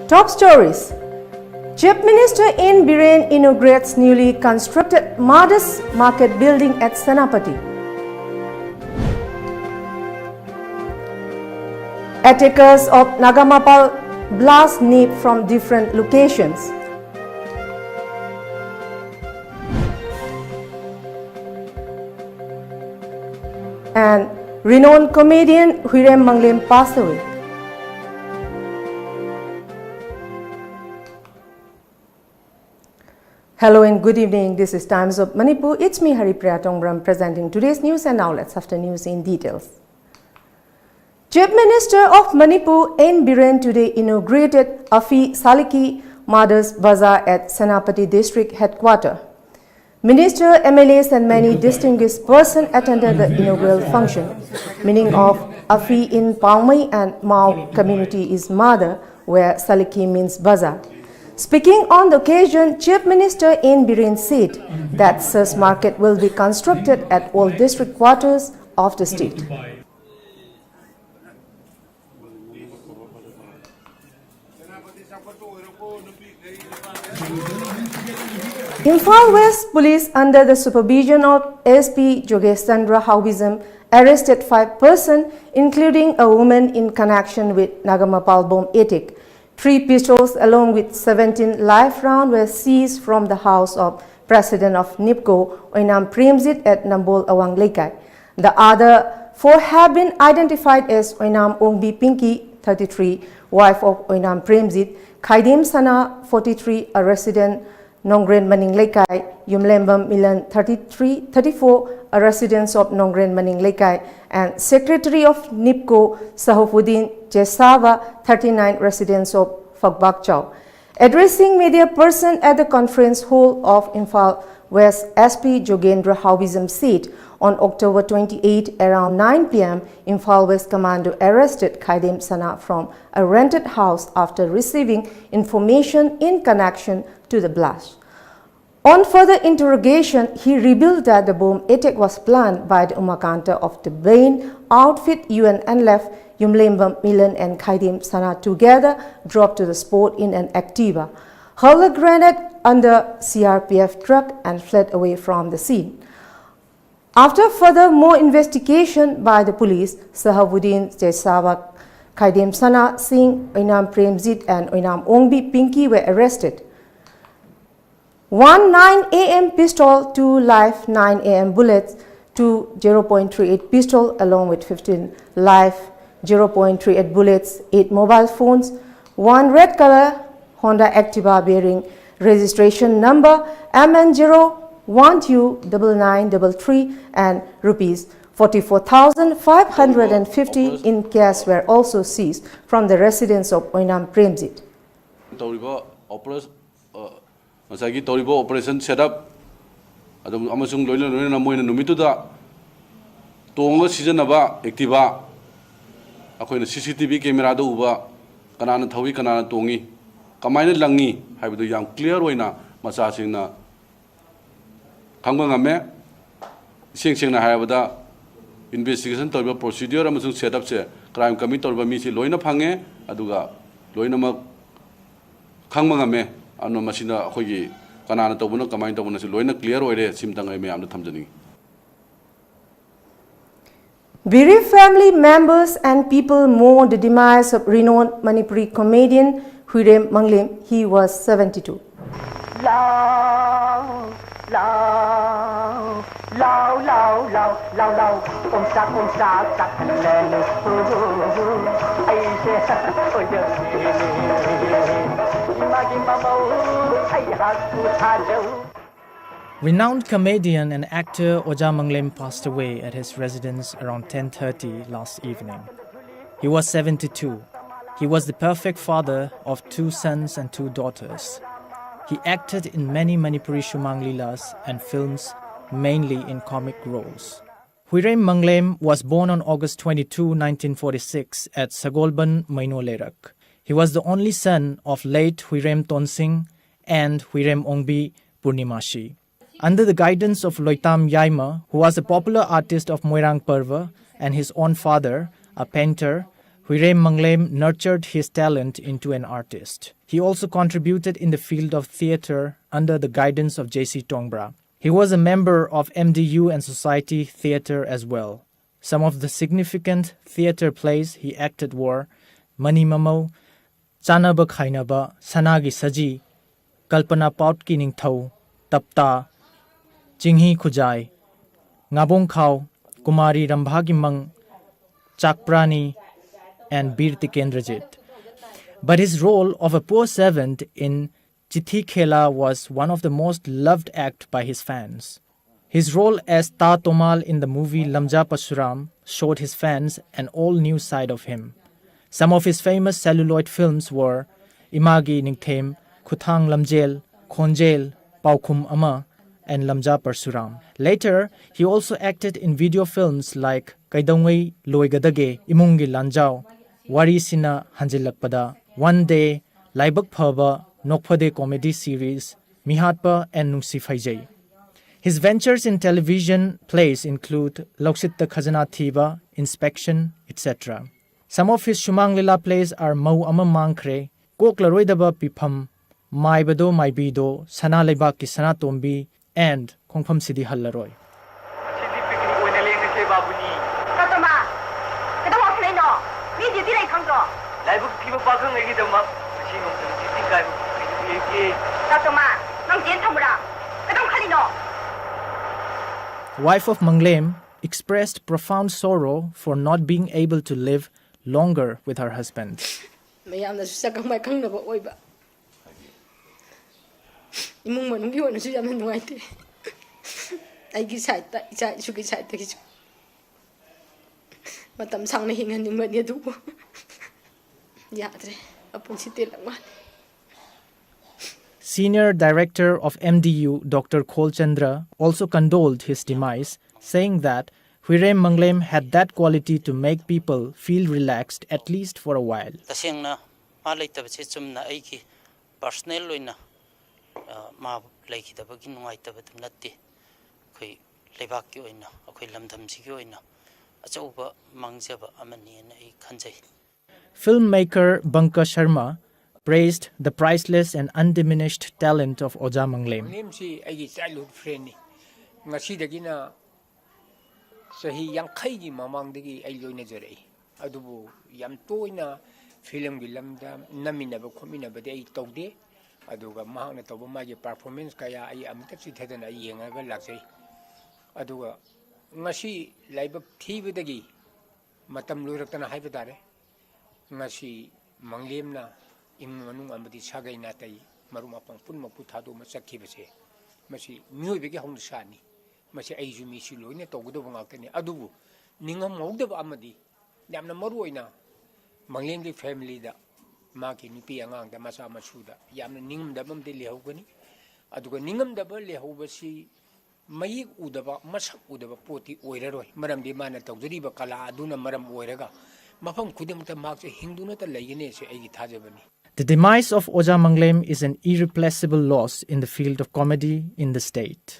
Top stories. Chief Minister N. Biren inaugurates newly constructed modest market building at Senapati. Attackers of Nagamapal blast NIP from different locations. And renowned comedian Huirem Manglem passed away. Hello and good evening. This is Times of Manipur. It's me, Haripriya Tongbram, presenting today's news, and now let's have the news in details. Chief Minister of Manipur N. Biren today inaugurated Afi Saliki Mothers Bazaar at Senapati District Headquarters. Minister, MLAs and many distinguished persons attended the inaugural function. Meaning of Afi in Paumai and Mao community is mother, where Saliki means bazaar. Speaking on the occasion, Chief Minister N. Biren said that such market will be constructed at all district quarters of the state. Imphal West Police, under the supervision of SP Jogesh Chandra Hauvism, arrested 5 persons, including a woman in connection with Nagamapal bomb attack. 3 pistols along with 17 live rounds were seized from the house of President of NIPCO, Oinam Premjit at Nambol Awang Lekai. The other 4 have been identified as Oinam Ongbi Pinky, 33, wife of Oinam Premjit, Khaidim Sana, 43, a resident Nongren Maning Lekai, Yumlembam Milan, 34, a resident of Nongren Maning Lekai, and Secretary of NIPCO, Sahufuddin Jesava, 39, residents of Fakbak Chau. Addressing media person at the conference hall of Imphal West, SP Jogendra Hauvism said on October 28 around 9 p.m. Imphal West Commando arrested Khaidim Sana from a rented house after receiving information in connection to the blast. On further interrogation, he revealed that the bomb attack was planned by the Umakanta of the Bain outfit UN and left Yumlembam Milan and Khaidim Sana together dropped to the spot in an Activa, hurled a grenade under CRPF truck and fled away from the scene. After further more investigation by the police, Sahabuddin Jesava, Khaidim Sana Singh, Oinam Premjit and Oinam Ongbi Pinky were arrested. 1 9 AM pistol, 2 live 9 AM bullets, 2 0.38 pistol along with 15 live 0.38 bullets, 8 mobile phones, 1 red color Honda Activa bearing registration number MN0129933 and rupees 44,550 in cash were also seized from the residence of Oinam Premjit. Masagi Toribo operation set up Amasung Loyal Namoin Numituda Tonga season about Activa Aquin CCTV camera Duba Kanana Tawi Kanana Tongi Kamina Langi have the young clear Wina Masasina Kangame Sing Havada investigation Torba procedure Amasung set up crime committed by Missy Loina Pange Aduga Loina Kangame. Ano masina hoyi kanana tabuno kamay tabuno si loina clear oire simtang ay mayam na thamjani. Bereaved family members and people mourn the demise of renowned Manipuri comedian Huirem Manglem. He was 72. Renowned comedian and actor Oja Manglem passed away at his residence around 10:30 last evening. He was 72. He was the perfect father of 2 sons and 2 daughters. He acted in many Manipuri Shumang Leelas and films, mainly in comic roles. Huirem Manglem was born on August 22, 1946 at Sagolban, Mainolerak. He was the only son of late Huirem Tonsing and Huirem Ongbi Purnimashi. Under the guidance of Loitam Yaima, who was a popular artist of Moirang Parva, and his own father, a painter, Huirem Manglem nurtured his talent into an artist. He also contributed in the field of theatre under the guidance of J.C. Tongbra. He was a member of MDU and Society Theatre as well. Some of the significant theatre plays he acted were Mani Mamau, Chanaba Khainaba, Sanagi Saji, Kalpana Pautki Ningthau, Tapta, Jinghi Khujai, Ngabong Khao, Kumari Rambhagi Mang, Chakprani, and Bir Tikendrajit. But his role of a poor servant in Chithi Khela was one of the most loved acts by his fans. His role as Ta Tomal in the movie Lamja Pasuram showed his fans an all-new side of him. Some of his famous celluloid films were Imagi Ningthem, Khuthang Lamjel, Khonjel, Paukhum Ama, and Lamja Parsuram. Later, he also acted in video films like Kaidongwei Loigadage, Imungi Lanjao, Wari Sina Hanjilakpada, One Day, Laibak Phaba, Nokphade comedy series, Mihatpa and Nungsi Faijay. His ventures in television plays include Lauksitta Khazana Thiba, Inspection, etc. Some of his Shumang Lila plays are Mau Ama Mangkre, Kok Laroidaba Pipam, Mai Bado Mai Bido, Sana Leibak Ki Sana Tombi, and Kongpham Sidi Hallaroy. Wife of Manglem expressed profound sorrow for not being able to live longer with her husband. Senior Director of MDU, Dr. Kholchandra, also condoled his demise, saying that Huirem Manglem had that quality to make people feel relaxed at least for a while. Filmmaker Banka Sharma praised the priceless and undiminished talent of Oja Manglem. Childhood friend sahi yankai mamangdagi ay loinajare adubu yam toina film gilamda naminaba khominaba de ay tawde aduga mahana tawba magi performance kaya ay amta sithadana ay yengaga laksai aduga ngasi laibak thibadagi matam loiraktana haibadare ngasi manglemna immanung amadi sagai natai marumapang punmapu thadu masakibase masi myoibegi hongdasani masi aizumi siloine tawgudo ngakani adubu ningam ngogdaba amadi yamna maruoina manglemdi family da maki nipi angang da masa masuda yamna ningam dabam de lehogani aduga ningam daba lehobasi mayik udaba masak udaba poti oiraroi maramdi mana tawjariba kala aduna maram oiraga mafam khudimta makse hinduna ta laigine se aigi thajabani. The demise of Oja Manglem is an irreplaceable loss in the field of comedy in the state.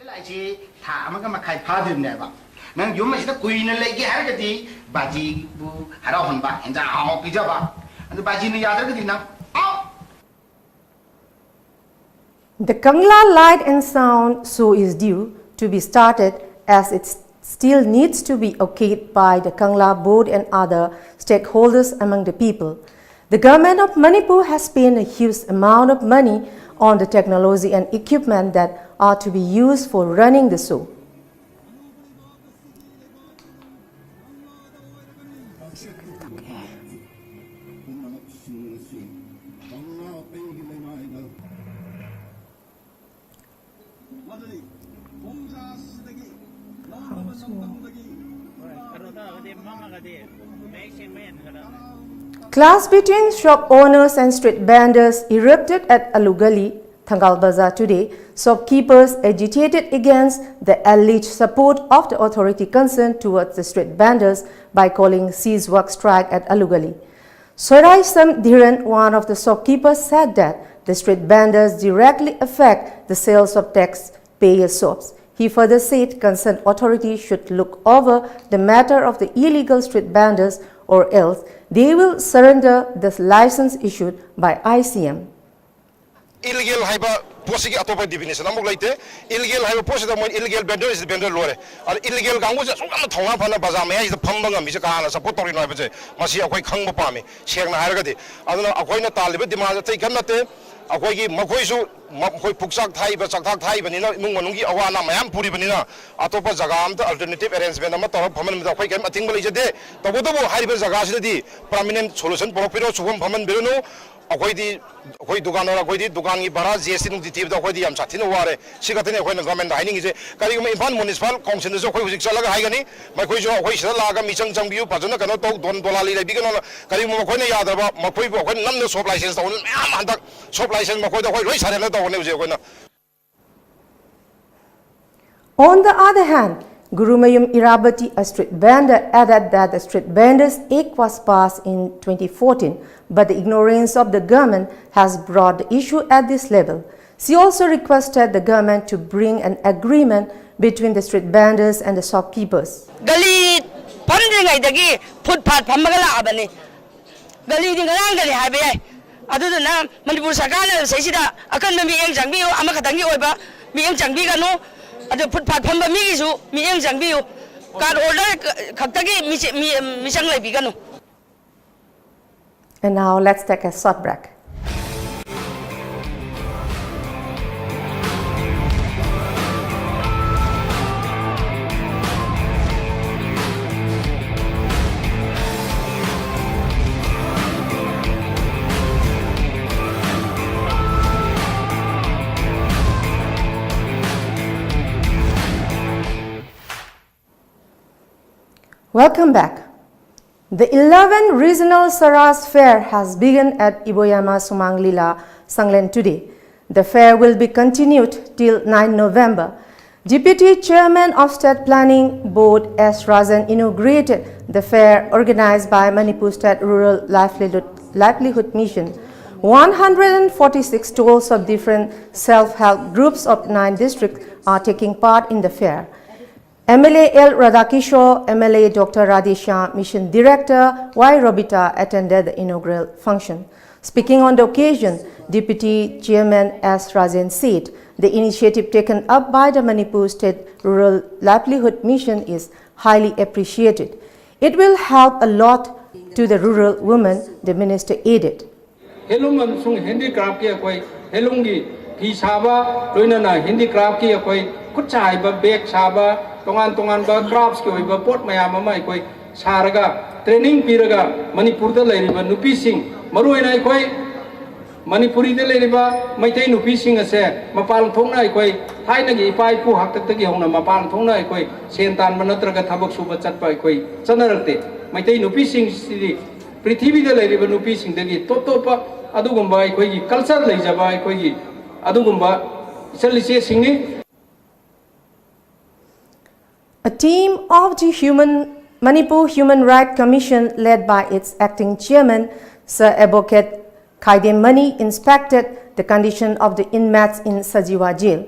The Kangla Light and Sound show is due to be started as it still needs to be okayed by the Kangla board and other stakeholders among the people. The government of Manipur has spent a huge amount of money on the technology and equipment that are to be used for running the show. Clash between shop owners and street vendors erupted at Alugali, Thangal Bazaar today. Shopkeepers agitated against the alleged support of the authority concerned towards the street vendors by calling cease work strike at Alugali. Sorai Sam Dhiran, one of the shopkeepers, said that the street vendors directly affect the sales of taxpayer shops. He further said concerned authorities should look over the matter of the illegal street vendors or else they will surrender the license issued by ICM. Illegal haiba posi ki atopa definition amuk laite illegal haiba posi da mon illegal vendor is vendor lore ar illegal gangu ja sungam thonga phana baza me is phamba ngam mi se kana support tori noi baje masi akoi khangba pami sengna hairaga di aduna akoi na taliba demand tai ganate akoi gi makoi su makoi puksak thai ba chakthak thai bani na imung manung gi awana mayam puri bani na atopa jaga am ta alternative arrangement ama tor phaman mi da akoi kem ating bali jade tabu tabu haiba jaga si di permanent solution propiro subam phaman birunu akoi dukan ora akoi di dukan gi bara GST nung di tib da akoi di am chathina ware sigatene akoi na government haining ise kari ma impan municipal council jo akoi hujik chalaga haigani mai koi jo akoi sida laga mi chang chang biu pajana kana to don dolali lai bigano kari ma akoi na yadaba makoi bo akoi namna shop license ta am handak shop license makoi da akoi loi sare la ta one uje akoi na. On the other hand, Gurumayum Irabati, a street vendor, added that the Street Vendors Act was passed in 2014, but the ignorance of the government has brought the issue at this level. She also requested the government to bring an agreement between the street vendors and the shopkeepers. Gali pandringai dagi footpath phamagala abani. Gali di ngarang gali habe. Aduna Manipur Sarkar saisida akan mi eng jangbi amakhatangi oiba mi eng jangbi ganu adu footpath phamba mi su mi eng jangbi card order khaktagi mi sang lai bi ganu. And now let's take a short break. Welcome back. The 11th Regional Saras Fair has begun at Iboyama Sumanglila, Sanglen today. The fair will be continued till 9 November. Deputy Chairman of State Planning Board S. Rajan inaugurated the fair organized by Manipur State Rural Livelihood Mission. 146 stalls of different self-help groups of 9 districts are taking part in the fair. MLA L. Radhakishore, MLA Dr. Radheshyam, Mission Director Y. Robita attended the inaugural function. Speaking on the occasion, Deputy Chairman S. Rajan said the initiative taken up by the Manipur State Rural Livelihood Mission is highly appreciated. It will help a lot to the rural women, the minister added. Helung amsung handicraft ki akoi helung gi phi saba loinana handicraft ki akoi kutchai ba bag saba tongan ba crafts ki ba pot mayam ama akoi saraga training piraga Manipur da leiriba nupi sing maruina akoi Manipuri da leiriba maitai nupi sing ase mapal thongna akoi thaina gi ipai pu haktak ta gi hongna mapal thongna akoi sentan manatraga thabak suba chatpa akoi chanarakte maitai nupi sing sidi prithvi da leiriba nupi sing dagi topa adugumba akoi gi culture leijaba akoi gi adugumba isalise singni. A team of the Manipur Human Rights Commission led by its acting chairman, Sir Advocate Khaidem Mani, inspected the condition of the inmates in Sajiwa jail.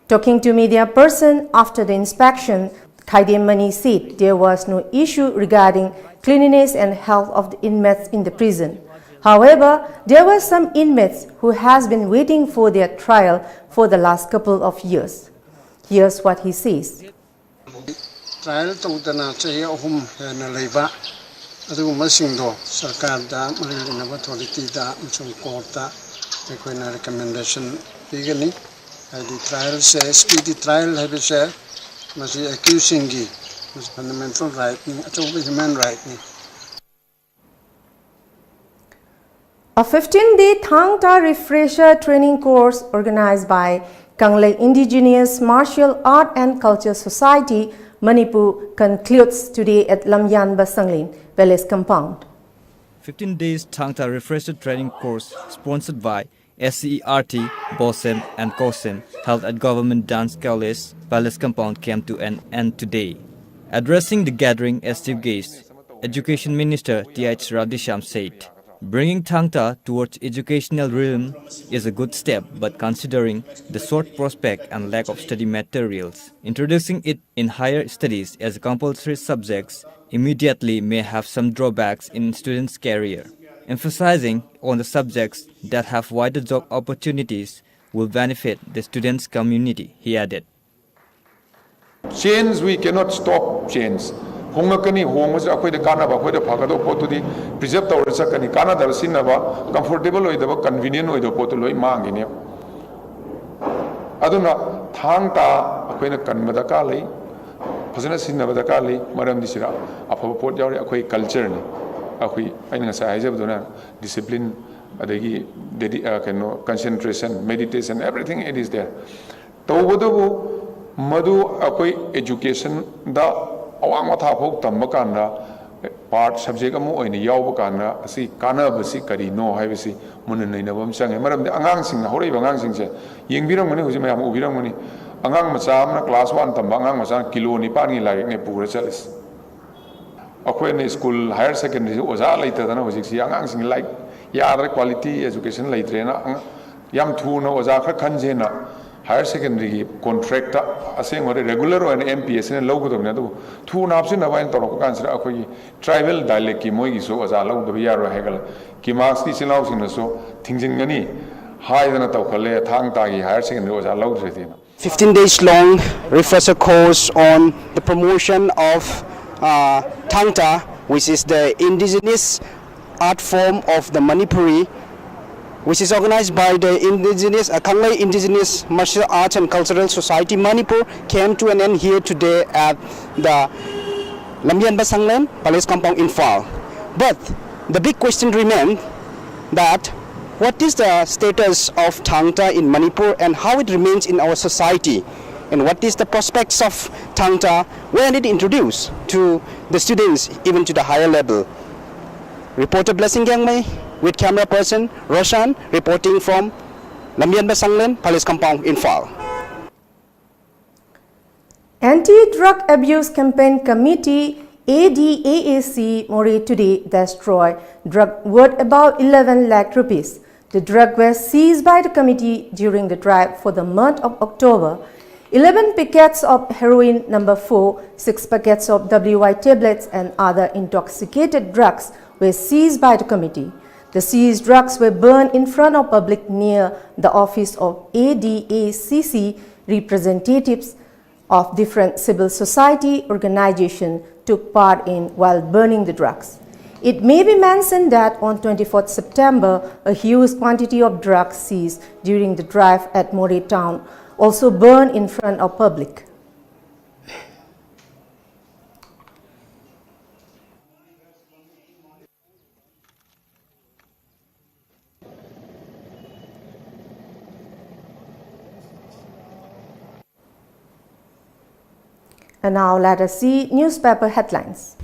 Talking to media person after the inspection, Khaidem Mani said there was no issue regarding cleanliness and health of the inmates in the prison. However, there were some inmates who has been waiting for their trial for the last couple of years. Here's what he says. Trial tawdana chahi ahum na leiba adu masingdo sarkar da Marilyn authority da machung court da ekoina recommendation bigani adi trial se speedy trial have se masi accusing gi fundamental right ni atoba human right ni. A 15-day Thangta refresher training course organized by Kanglei Indigenous Martial Art and Culture Society, Manipur, concludes today at Lamyanba Sanglin Palace Compound. 15 days Thangta refresher training course sponsored by SCERT, BOSEM and COSEM held at Government Dance College Palace Compound came to an end today. Addressing the gathering as chief guest, Education Minister T.H. Radheshyam said, bringing Thangta towards educational realm is a good step, but considering the short prospect and lack of study materials, introducing it in higher studies as a compulsory subject immediately may have some drawbacks in students' career. Emphasizing on the subjects that have wider job opportunities will benefit the students' community, he added. Change, we cannot stop change. Hongakani, Hongwas, Akoida Kanaba, Akoida Pagado Potudi, preserve our Sakani, Canada, Sinava, comfortable with the convenient with the Potoloi Mangini. Aduna, Tangta, Akoina Kanmadakali, Pasana Sinavadakali, Madame Disira, Apoport, Akoi culture, Akoi, I discipline, concentration, meditation, everything it is there. Tawadabu, Madu Akoi education, the Awamata Hok Tamakanda, part subject Amu in Yawakana, see Kana Basi Kari, no Havisi, Munanavam Sang, Madame the Angangsing, Hori Angangsing, Ying Biramani, who's my Ubiramani, Angang Masam, class 1, Tambangang Masan, Kilo Nipani, like Nepura Celis. Akwen school, higher secondary was later than I was Angangsing, like Yara quality education later, Yam Tuna was Aka Kanjena. Higher secondary contractor, a saying or a regular and MPS and logo of Nadu. Two naps in a wine to answer a tribal dialect, Kimogi, so as I love the Yaro Hegel, Kimaski Silaus in so, things in Gani, higher than a Tokale, Tang Tagi, higher secondary was allowed within. 15 days long refresher course on the promotion of Thangta, which is the indigenous art form of the Manipuri, which is organized by the Kanglei Indigenous Martial Arts and Cultural Society Manipur, came to an end here today at the Lambian Basanglen Palace Compound in Phal. But the big question remains that what is the status of Thangta in Manipur and how it remains in our society, and what is the prospects of Thangta when it introduced to the students even to the higher level. Reporter Blessing Gyangmei with camera person Roshan reporting from Lambian Basanglen Palace Compound in Phal. Anti-Drug Abuse Campaign Committee ADAAC More today destroyed drug worth about 11 lakh rupees. The drug was seized by the committee during the drive for the month of October. 11 packets of heroin number 4, 6 packets of WY tablets and other intoxicated drugs were seized by the committee. The seized drugs were burned in front of public near the office of ADACC. Representatives of different civil society organizations took part in while burning the drugs. It may be mentioned that on 24th September, a huge quantity of drugs seized during the drive at More town also burned in front of public. And now let us see newspaper headlines.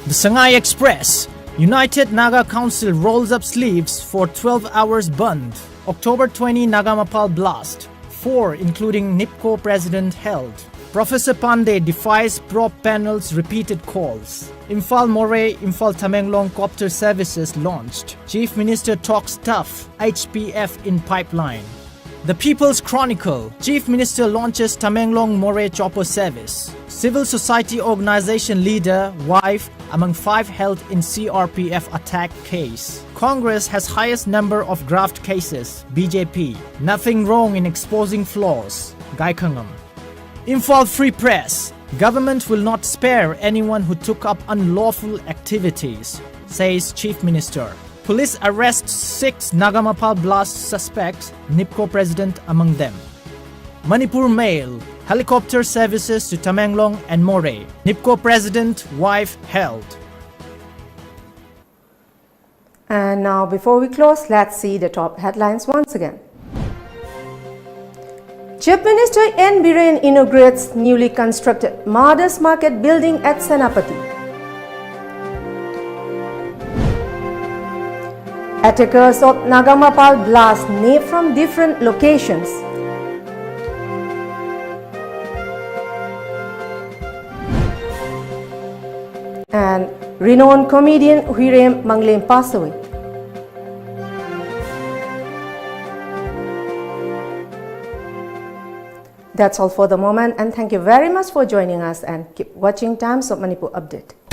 The Sangay Express. United Naga Council rolls up sleeves for 12 hours bund. October 20 Nagamapal blast. 4 including NIPCO president held. Professor Pandey defies prop panel's repeated calls. Imphal More, Imphal Tamenglong copter services launched. Chief Minister talks tough. HPF in pipeline. The People's Chronicle. Chief Minister launches Tamenglong More chopper service. Civil society organization leader, wife, among 5 held in CRPF attack case. Congress has highest number of graft cases. BJP. Nothing wrong in exposing flaws. Gaikangam. Imphal Free Press. Government will not spare anyone who took up unlawful activities, says Chief Minister. Police arrests 6 Nagamapal blast suspects, NIPCO president among them. Manipur Mail. Helicopter services to Tamenglong and More. NIPCO president, wife held. And now before we close, let's see the top headlines once again. Chief Minister N. Biren inaugurates newly constructed Mothers Market building at Senapati. Attackers of Nagamapal blast named from different locations. And renowned comedian Huirem Manglem passed away. That's all for the moment, and thank you very much for joining us, and keep watching Times of Manipur Update.